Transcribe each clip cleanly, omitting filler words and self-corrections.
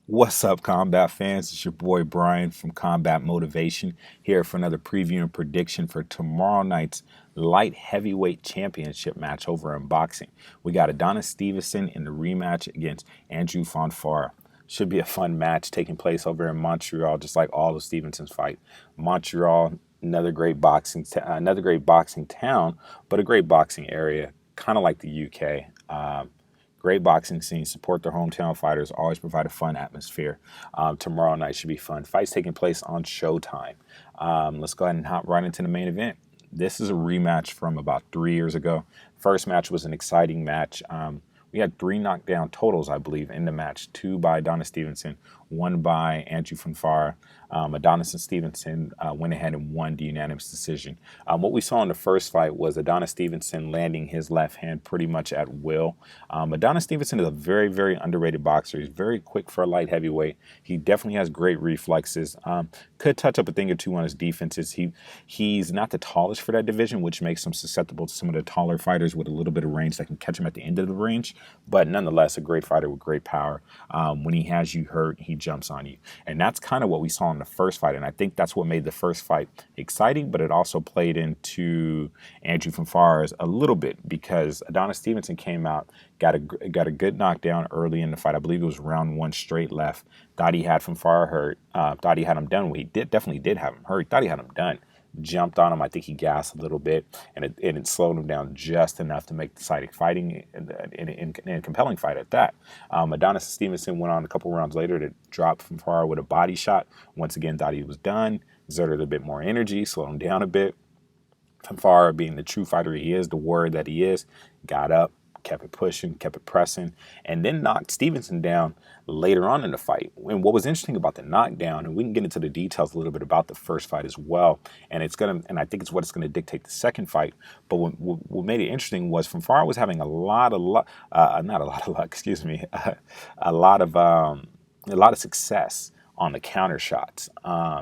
What's up, Combat fans? It's your boy Brian from Combat Motivation here for another preview and prediction for tomorrow night's light heavyweight championship match over in boxing. We got Adonis Stevenson in the rematch against Andrew Fonfara. Should be a fun match taking place over in Montreal, just like all of Stevenson's fight. Montreal, another great boxing town, but a great boxing area, kind of like the UK. Great boxing scene. Support their hometown fighters. Always provide a fun atmosphere. Tomorrow night should be fun. Fights taking place on Showtime. Let's go ahead and hop right into the main event. This is a rematch from about 3 years ago. First match was an exciting match. We had three knockdown totals, I believe, in the match. Two by Adonis Stevenson, one by Andrew Fonfara. Adonis and Stevenson went ahead and won the unanimous decision. What we saw in the first fight was Adonis Stevenson landing his left hand pretty much at will. Adonis Stevenson is a very, very underrated boxer. He's very quick for a light heavyweight. He definitely has great reflexes. Could touch up a thing or two on his defenses. He's not the tallest for that division, which makes him susceptible to some of the taller fighters with a little bit of range that can catch him at the end of the range. But nonetheless, a great fighter with great power. When he has you hurt, he jumps on you. And that's kind of what we saw in the first fight. And I think that's what made the first fight exciting, but it also played into Andrew Fonfara's a little bit because Adonis Stevenson came out, got a good knockdown early in the fight. I believe it was round one straight left. Thought he had Fonfara hurt. Thought he had him done. Well, definitely did have him hurt. Thought he had him done. Jumped on him. I think he gassed a little bit, and it slowed him down just enough to make the fighting and a compelling fight at that. Adonis Stevenson went on a couple rounds later to drop from far with a body shot. Once again, thought he was done. Exerted a bit more energy, slowed him down a bit. Fonfara, being the true fighter he is, the warrior that he is, got up, kept it pushing, kept it pressing, and then knocked Stevenson down later on in the fight. And what was interesting about the knockdown, and we can get into the details a little bit about the first fight as well, and I think it's what's gonna dictate the second fight. But what made it interesting was Fonfara was having a lot of luck, not a lot of luck, excuse me, a lot of success on the counter shots.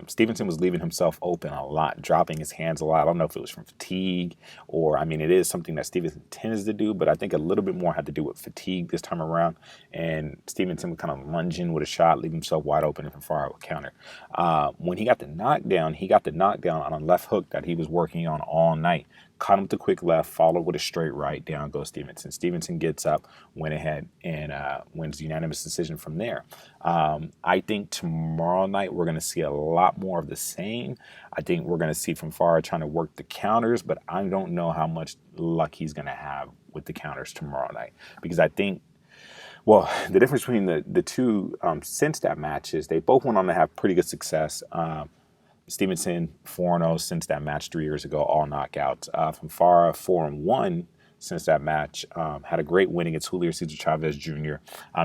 Stevenson was leaving himself open a lot, dropping his hands a lot. I don't know if it was from fatigue or, I mean, it is something that Stevenson tends to do, but I think a little bit more had to do with fatigue this time around. And Stevenson would kind of lunge in with a shot, leave himself wide open and Fonfara would counter. When he got the knockdown on a left hook that he was working on all night. Caught him with a quick left, followed with a straight right. Down goes Stevenson. Stevenson gets up, went ahead, and wins the unanimous decision from there. I think tomorrow night we're going to see a lot more of the same. I think we're going to see Fonfara trying to work the counters, but I don't know how much luck he's going to have with the counters tomorrow night. Because I think, well, the difference between the two since that match is they both went on to have pretty good success. Stevenson 4-0 since that match 3 years ago, all knockouts. Fonfara 4-1 since that match. Had a great win against Julio Cesar Chavez Jr.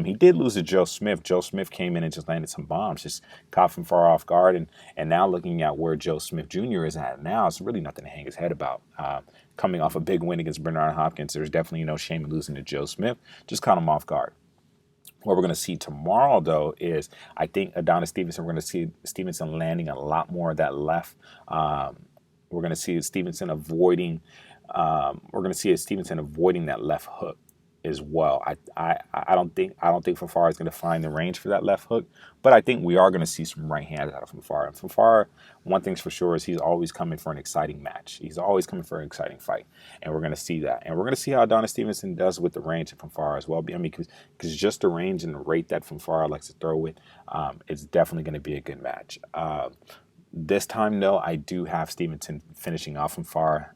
He did lose to Joe Smith. Joe Smith came in and just landed some bombs, just caught Fonfara off guard. And now looking at where Joe Smith Jr. is at now, it's really nothing to hang his head about. Coming off a big win against Bernard Hopkins, there's definitely no shame in losing to Joe Smith. Just caught him off guard. What we're going to see tomorrow, though, is I think Adonis Stevenson, we're going to see Stevenson landing a lot more of that left. We're going to see Stevenson avoiding that left hook as well. I don't think Fonfara is going to find the range for that left hook, but I think we are going to see some right hands out of Fonfara. And Fonfara, one thing's for sure is he's always coming for an exciting match. He's always coming for an exciting fight, and we're going to see that. And we're going to see how Adonis Stevenson does with the range of Fonfara as well. I mean, because just the range and the rate that Fonfara likes to throw with, it's definitely going to be a good match. This time, though, I do have Stevenson finishing off Fonfara.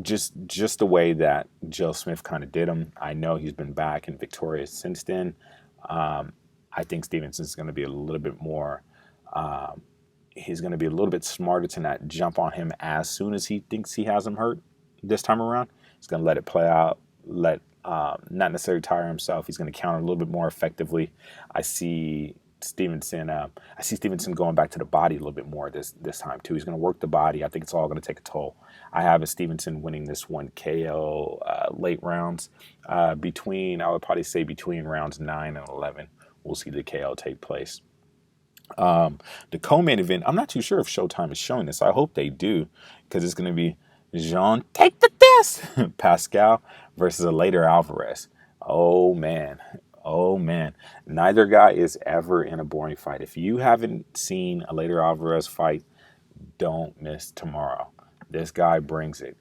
Just the way that Joe Smith kind of did him. I know he's been back and victorious since then. I think Stevenson's going to be a little bit more. He's going to be a little bit smarter to not jump on him as soon as he thinks he has him hurt this time around. He's going to let it play out, not necessarily tire himself. He's going to counter a little bit more effectively. I see Stevenson going back to the body a little bit more this time too. He's going to work the body. I think it's all going to take a toll. I have a Stevenson winning this one KO late rounds. I would probably say between rounds 9 and 11, we'll see the KO take place. The co-main event, I'm not too sure if Showtime is showing this. I hope they do, because it's going to be Jean Take the Test Pascal versus Eleider Alvarez. Oh man. Oh man. Neither guy is ever in a boring fight. If you haven't seen a later Alvarez fight, don't miss tomorrow. This guy brings it.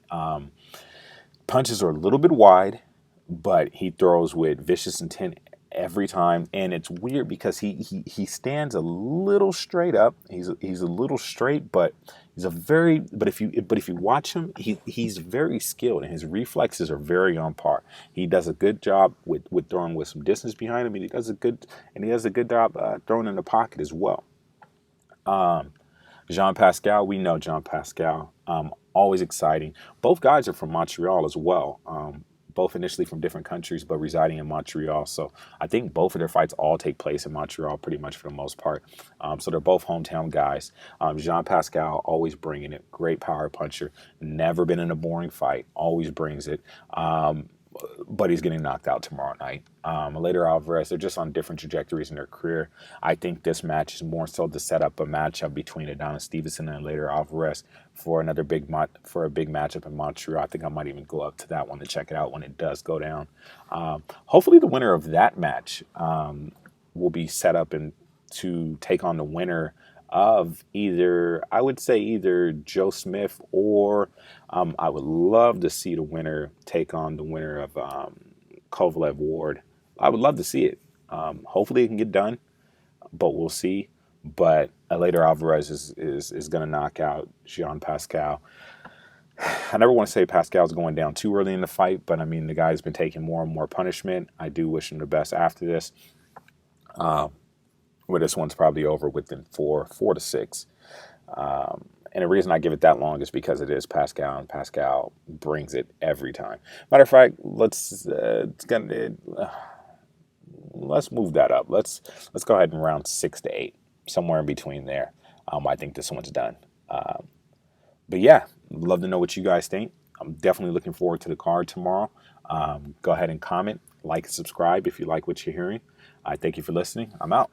Punches are a little bit wide, but he throws with vicious intent every time. And it's weird because he stands a little straight up. He's a little straight, but he's a very but if you watch him, he's very skilled and his reflexes are very on par. He does a good job with throwing with some distance behind him, and he does a good job throwing in the pocket as well. Jean Pascal, we know Jean Pascal. Always exciting. Both guys are from Montreal as well. Both initially from different countries, but residing in Montreal. So I think both of their fights all take place in Montreal pretty much for the most part. So they're both hometown guys. Jean Pascal always bringing it. Great power puncher. Never been in a boring fight. Always brings it. But he's getting knocked out tomorrow night. Later Alvarez, they're just on different trajectories in their career. I think this match is more so to set up a matchup between Adonis Stevenson and later Alvarez for another for a big matchup in Montreal. I think I might even go up to that one to check it out when it does go down. Hopefully, the winner of that match will be set up to take on the winner of I would say either Joe Smith or I would love to see the winner take on the winner of Kovalev Ward. I would love to see it. Hopefully it can get done, but we'll see. But later Alvarez is going to knock out Jean Pascal. I never want to say Pascal's going down too early in the fight, but I mean, the guy's been taking more and more punishment. I do wish him the best after this. Well, this one's probably over within four to six. And the reason I give it that long is because it is Pascal, and Pascal brings it every time. Matter of fact, let's move that up. Let's go ahead and round 6 to 8, somewhere in between there. I think this one's done. But yeah, love to know what you guys think. I'm definitely looking forward to the card tomorrow. Go ahead and comment, like, and subscribe if you like what you're hearing. I thank you for listening. I'm out.